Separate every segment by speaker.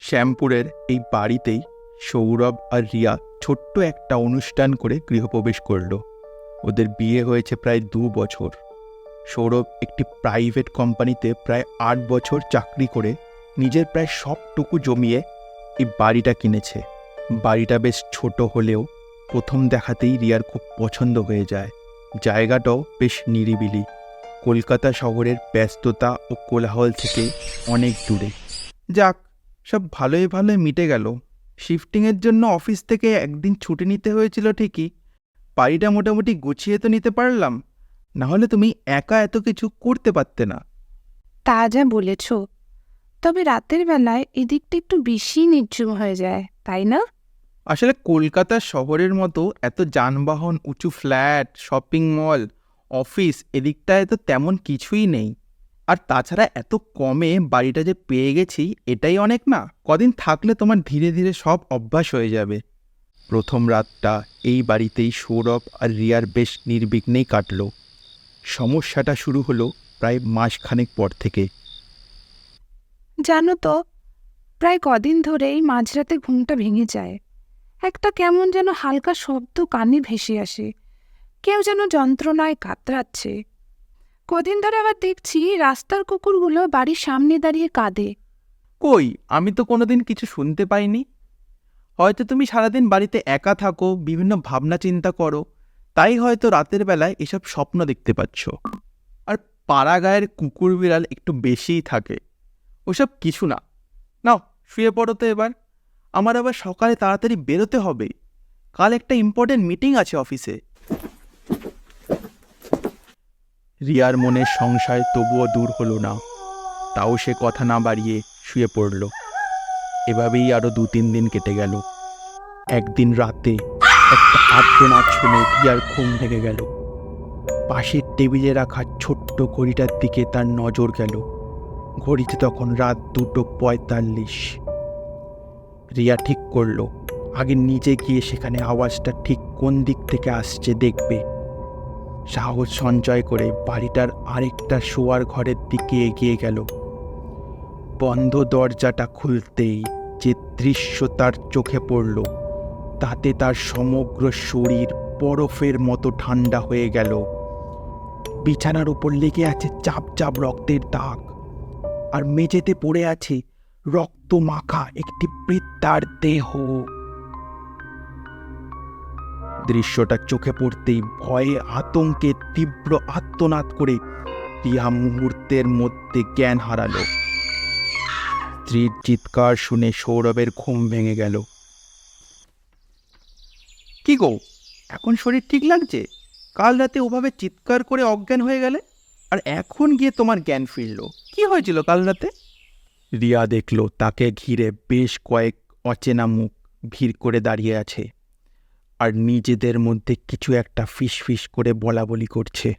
Speaker 1: শ্যামপুরের এই বাড়িতেই সৌরভ আর রিয়া ছোট্ট একটা অনুষ্ঠান করে গৃহপ্রবেশ করল। ওদের বিয়ে হয়েছে প্রায় 2 বছর। সৌরভ একটি প্রাইভেট কোম্পানিতে প্রায় 8 বছর চাকরি করে নিজের প্রায় সবটুকু জমিয়ে এই বাড়িটা কিনেছে। বাড়িটা বেশ ছোট হলেও প্রথম দেখাতেই রিয়ার খুব পছন্দ হয়ে যায়। জায়গাটাও বেশ নিরিবিলি, কলকাতা শহরের ব্যস্ততা ও কোলাহল থেকে অনেক দূরে। যাক, সব ভালোই ভালোই মিটে গেল। শিফটিংয়ের জন্য অফিস থেকে একদিন ছুটি নিতে হয়েছিল ঠিকই, বাড়িটা মোটামুটি গুছিয়ে তো নিতে পারলাম, নাহলে তুমি একা এত কিছু করতে পারতে না।
Speaker 2: তা যা বলেছ, তবে রাতের বেলায় এদিকটা একটু বেশি নির্জুম হয়ে যায়, তাই না?
Speaker 1: আসলে কলকাতা শহরের মতো এত যানবাহন, উঁচু ফ্ল্যাট, শপিং মল, অফিস এদিকটায় তো তেমন কিছুই নেই। আর তাছাড়া এত কমে বাড়িটা যে পেয়ে গেছি এটাই অনেক না। কদিন থাকলে তোমার ধীরে ধীরে সব অভ্যাস হয়ে যাবে। প্রথম রাতটা এই বাড়িতেই সৌরভ আর রিয়ার বেশ নির্বিঘ্নেই কাটল। সমস্যাটা শুরু হলো প্রায় মাসখানেক পর থেকে।
Speaker 2: জানো তো, প্রায় কদিন ধরেই মাঝরাতে ঘুমটা ভেঙে যায়। একটা কেমন যেন হালকা শব্দ কানে ভেসে আসে, কেউ যেন যন্ত্রণায় কাতরাচ্ছে। কদিন ধরে আবার দেখছি রাস্তার কুকুরগুলো বাড়ির সামনে দাঁড়িয়ে কাঁদে।
Speaker 1: কই, আমি তো কোনোদিন কিছু শুনতে পাইনি। হয়তো তুমি সারাদিন বাড়িতে একা থাকো, বিভিন্ন ভাবনা চিন্তা করো, তাই হয়তো রাতের বেলায় এসব স্বপ্ন দেখতে পাচ্ছ। আর পাড়া গায়ের কুকুর বিড়াল একটু বেশিই থাকে। ওসব কিছু না। নাও শুয়ে পড়ো তো এবার, আমার আবার সকালে তাড়াতাড়ি বেরোতে হবে। কাল একটা ইম্পর্টেন্ট মিটিং আছে অফিসে। রিয়ার মনে সংশয় তবুও দূর হলো না, তাও সে কথা না বাড়িয়ে শুয়ে পড়ল। এভাবেই আরো 2-3 দিন কেটে গেল। একদিন রাতে একটা আর্তনাদ শুনে রিয়ার ঘুম ভেঙে গেল। পাশের টেবিলে রাখা ছোট্ট ঘড়িটার দিকে তার নজর গেল। ঘড়িতে তখন রাত 2:45। রিয়া ঠিক করলো আগে নিজে গিয়ে সেখানে আওয়াজটা ঠিক কোন দিক থেকে আসছে দেখবে। সাহস সঞ্চয় করে বাড়িটার আরেকটা শোয়ার ঘরের দিকে এগিয়ে গেল। বন্ধ দরজাটা খুলতেই যে দৃশ্য তার চোখে পড়ল, তাতে তার সমগ্র শরীর বরফের মতো ঠান্ডা হয়ে গেল। বিছানার উপর লেগে আছে চাপ চাপ রক্তের দাগ, আর মেঝেতে পড়ে আছে রক্ত মাখা একটি বৃদ্ধার দেহ। দৃশ্যটা চোখে পড়তেই ভয়ে আতঙ্কে তীব্র আর্তনাদ করে রিয়া মুহূর্তের মধ্যে জ্ঞান হারালো। স্ত্রীর চিৎকার শুনে সৌরভের ঘুম ভেঙে গেল। কি গো, এখন শরীর ঠিক লাগছে? কাল রাতে ওভাবে চিৎকার করে অজ্ঞান হয়ে গেলে, আর এখন গিয়ে তোমার জ্ঞান ফিরল। কি হয়েছিল কাল রাতে? রিয়া দেখল তাকে ঘিরে বেশ কয়েক অচেনা মুখ ভিড় করে দাঁড়িয়ে আছে, আর নিজেদের মধ্যে কিছু একটা ফিসফিস করে বলা বলি করছে।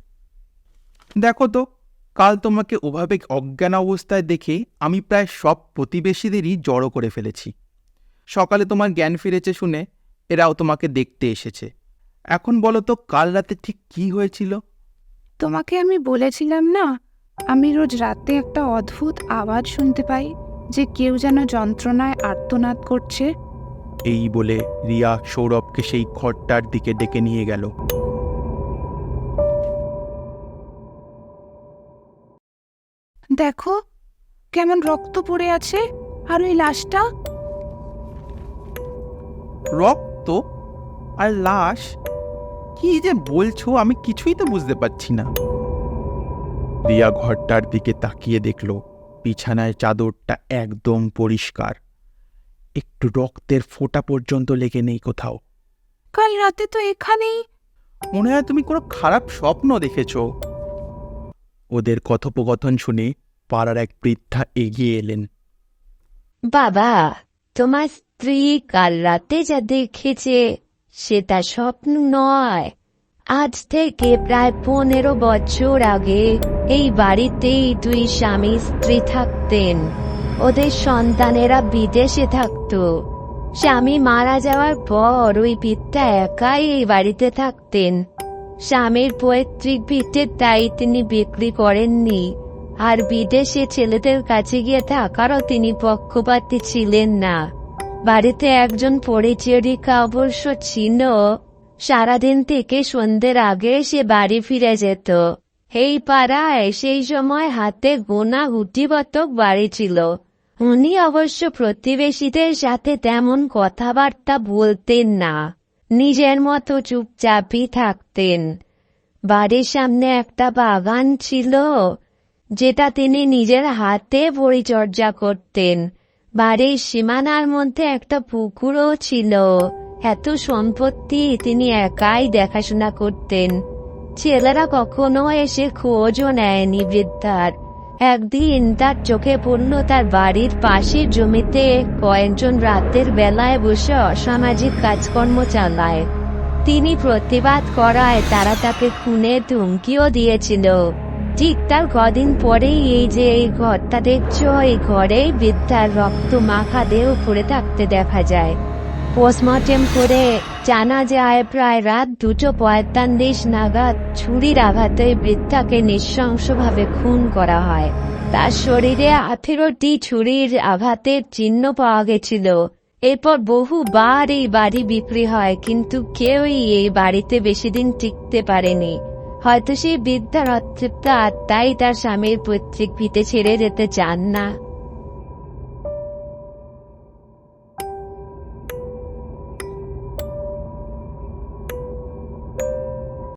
Speaker 1: দেখো তো, কাল তোমাকে ওভাবে অজ্ঞান অবস্থায় দেখে আমি প্রায় সব প্রতিবেশীদেরই জড়ো করে ফেলেছি। সকালে তোমার জ্ঞান ফিরেছে শুনে এরাও তোমাকে দেখতে এসেছে। এখন বলো তো, কাল রাতে ঠিক কি হয়েছিল?
Speaker 2: তোমাকে আমি বলেছিলাম না, আমি রোজ রাতে একটা অদ্ভুত আওয়াজ শুনতে পাই, যে কেউ যেন যন্ত্রণায় আর্তনাদ করছে।
Speaker 1: এই বলে রিয়া সৌরভকে সেই ঘরটার দিকে ডেকে নিয়ে গেল।
Speaker 2: দেখো কেমন রক্ত পড়ে আছে, আর ওই লাশটা।
Speaker 1: রক্ত আর লাশ? কি যে বলছো, আমি কিছুই তো বুঝতে পারছি না। রিয়া ঘরটার দিকে তাকিয়ে দেখল বিছানায় চাদরটা একদম পরিষ্কার, একটু রক্তের ফোঁটা পর্যন্ত লেগে নেই কোথাও।
Speaker 2: কাল রাতে তো এখানেই।
Speaker 1: মনে হয় তুমি কোনো খারাপ স্বপ্ন দেখেছ। ওদের কথোপকথন শুনে পাড়ার এক বৃদ্ধা এগিয়ে এলেন।
Speaker 3: বাবা, তোমার স্ত্রী কাল রাতে যা দেখেছে সেটা স্বপ্ন নয়। আজ থেকে প্রায় 15 বছর আগে এই বাড়িতেই 2 স্বামী স্ত্রী থাকতেন। ওদের সন্তানেরা বিদেশে থাকতো। স্বামী মারা যাওয়ার পর ওই বৃদ্ধা একাই এই বাড়িতে থাকতেন। স্বামীর পৈতৃক ভিটে তাই তিনি বিক্রি করেননি, আর বিদেশে ছেলেদের কাছে গিয়ে থাকারও তিনি পক্ষপাতী ছিলেন না। বাড়িতে একজন পরিচারিকা অবশ্য ছিল। সারাদিন থেকে সন্ধ্যের আগে সে বাড়ি ফিরে যেত। এই পাড়ায় সেই সময় হাতে গোনা গুটিবতক বাড়ি ছিল। উনি অবশ্য প্রতিবেশীদের সাথে তেমন কথাবার্তা বলতেন না, নিজের মতো চুপচাপই থাকতেন। বাড়ির সামনে একটা বাগান ছিল, যেটা তিনি নিজের হাতে পরিচর্যা করতেন। বাড়ির সীমানার মধ্যে একটা পুকুরও ছিল। এত সম্পত্তি তিনি একাই দেখাশোনা করতেন। ছেলেরা কখনো এসে খোঁজও নেয়নি বৃদ্ধার। একদিন তার চোখে পড়ল তার বাড়ির পাশের জমিতে কয়েকজন রাতের বেলায় বসে অসামাজিক কাজকর্ম চালায়। তিনি প্রতিবাদ করায় তারা তাকে খুনের হুমকিও দিয়েছিল। ঠিক তার কদিন পরেই এই ঘরটা দেখছো, এই ঘরেই বৃদ্ধার রক্ত মাখা দেহ পড়ে থাকতে দেখা যায়। পোস্টমর্টেম করে জানা যায় প্রায় রাত 2:45 নাগাদ ছুরির আঘাতে বৃদ্ধাকে নৃশংসভাবে খুন করা হয়। তার শরীরে 18টি ছুরির আঘাতের চিহ্ন পাওয়া গেছিল। এরপর বহুবার এই বাড়ি বিক্রি হয়, কিন্তু কেউই এই বাড়িতে বেশি দিন টিকতে পারেনি। হয়তো সেই বৃদ্ধার অতৃপ্ত আত্মাই তার স্বামীর পৈতৃক ভিটে ছেড়ে যেতে চান না।